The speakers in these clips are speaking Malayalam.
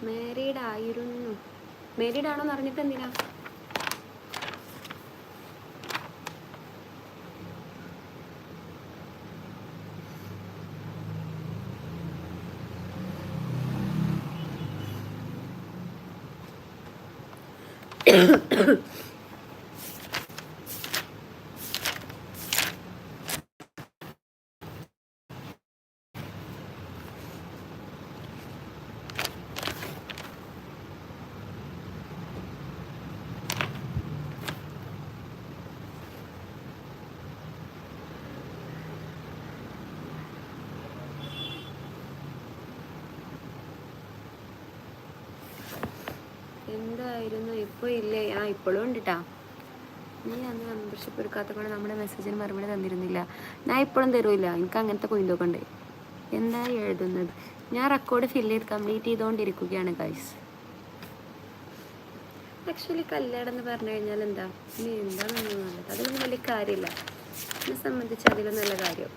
മാരീഡ് ആയിരുന്നു. മാരീഡ് ആണോ എന്ന് അറിഞ്ഞിട്ട് എന്തിനാ? എന്തായിരുന്നു ഇപ്പോൾ ഇല്ലേ? ഇപ്പോഴും ഉണ്ട് കേട്ടോ. നീ അന്ന് മെമ്പർഷിപ്പ് എടുക്കാത്ത കൊണ്ട് നമ്മുടെ മെസ്സേജിന് മറുപടി തന്നിരുന്നില്ല. ഞാൻ ഇപ്പോഴും തരൂല്ല, എനിക്ക് അങ്ങനത്തെ കുയിന്തൊക്കെ ഉണ്ട്. എന്താ എഴുതുന്നത്? ഞാൻ റെക്കോർഡ് കംപ്ലീറ്റ് ചെയ്തുകൊണ്ടിരിക്കുകയാണ് ഗൈസ്. ആക്ച്വലി കല്യാണം എന്ന് പറഞ്ഞു കഴിഞ്ഞാൽ എന്താ, ഇനി എന്താണെന്നൊന്നും നല്ലത്, അതിലൊന്നും വലിയ കാര്യമില്ല. എന്നെ സംബന്ധിച്ച് അതിലും നല്ല കാര്യം.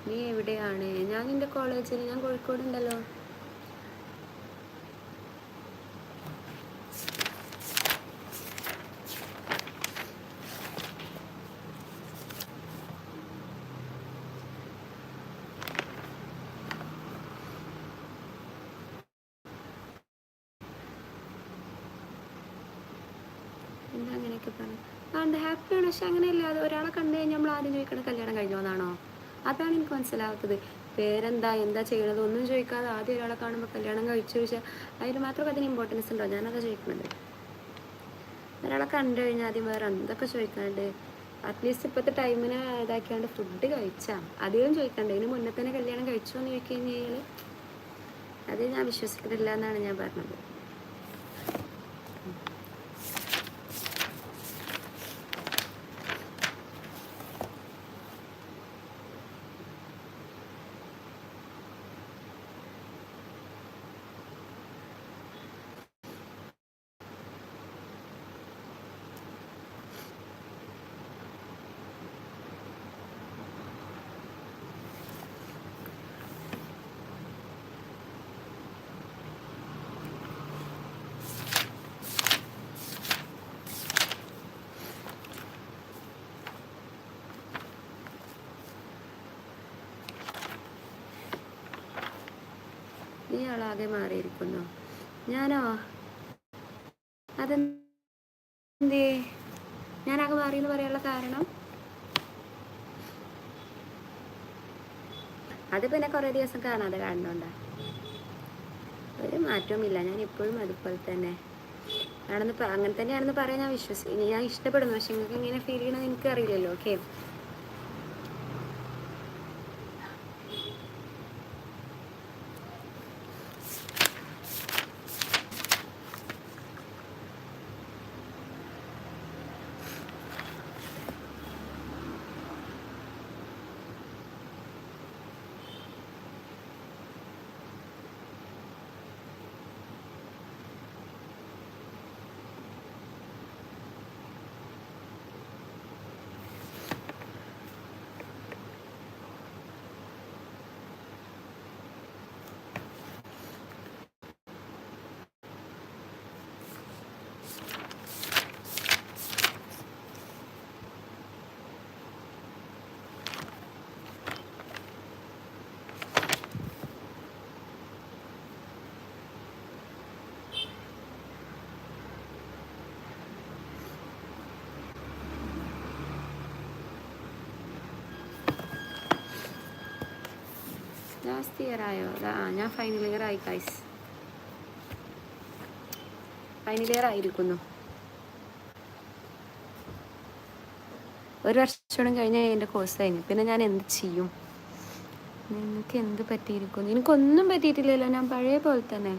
നീ എവിടെയാണ്? ഞാൻ എൻ്റെ കോളേജിൽ, ഞാൻ കോഴിക്കോടുണ്ടല്ലോ. എന്താ അങ്ങനെയൊക്കെ പറഞ്ഞു? എന്താ ഹാപ്പിയാണ്, പക്ഷെ അങ്ങനെയല്ല. അത് ഒരാളെ കണ്ടു കഴിഞ്ഞാൽ നമ്മൾ ആദ്യം ചോദിക്കണം കല്യാണം കഴിഞ്ഞോ എന്നാണോ? അതാണ് എനിക്ക് മനസ്സിലാവാത്തത്. പേരെന്താ, എന്താ ചെയ്യണത് ഒന്നും ചോദിക്കാതെ ആദ്യം ഒരാളെ കാണുമ്പോൾ കല്യാണം കഴിച്ചു ചോദിച്ചാൽ അതിന് മാത്രമൊക്കെ അതിന് ഇമ്പോർട്ടൻസ് ഉണ്ടോ? ഞാനതാ ചോദിക്കുന്നത്. ഒരാളെ കണ്ടു കഴിഞ്ഞാൽ ആദ്യം വേറെ എന്തൊക്കെ ചോദിക്കാണ്ട്, അറ്റ്ലീസ്റ്റ് ഇപ്പോഴത്തെ ടൈമിനെ ഇതാക്കിയാണ്ട് ഫുഡ് കഴിച്ചാൽ അധികം ചോദിക്കണ്ടേ. ഇതിന് മുന്നേ തന്നെ കല്യാണം കഴിച്ചു എന്ന് ചോദിച്ചു കഴിഞ്ഞാൽ അത് ഞാൻ വിശ്വസിക്കുന്നില്ല എന്നാണ് ഞാൻ പറഞ്ഞത്. നീ ആളാകെ മാറിയിരിക്കുന്നു. ഞാനോ? അതെന്തേ ഞാനാകെ മാറിയെന്ന് പറയാനുള്ള കാരണം? അത് പിന്നെ കുറേ ദിവസം കാണാതെ കാണുന്നുണ്ടാ. ഒരു മാറ്റവുമില്ല, ഞാൻ ഇപ്പോഴും അതുപോലെ തന്നെ ആണെന്ന് അങ്ങനെ തന്നെയാണെന്ന് പറയാൻ ഞാൻ വിശ്വസിക്കുന്നു. ഞാൻ ഇഷ്ടപ്പെടുന്നു. പക്ഷെ നിങ്ങൾക്ക് എങ്ങനെ ഫീൽ ചെയ്യണമെന്ന് എനിക്കറിയില്ലല്ലോ. ഓക്കെ, ലാസ്റ്റ് ഇയർ ആയോ? ഞാൻ ഫൈനൽ ഇയർ ആയി ഗൈസ്. ഫൈനൽ ഇയർ ആയിരിക്കുന്നു. ഒരു വർഷം കഴിഞ്ഞാൽ എൻ്റെ കോഴ്സ് കഴിഞ്ഞു. പിന്നെ ഞാൻ എന്ത് ചെയ്യും? നിങ്ങൾക്ക് എന്ത് പറ്റിയിരിക്കുന്നു? എനിക്കൊന്നും പറ്റിയിട്ടില്ലല്ലോ, ഞാൻ പഴയ പോലെ തന്നെ.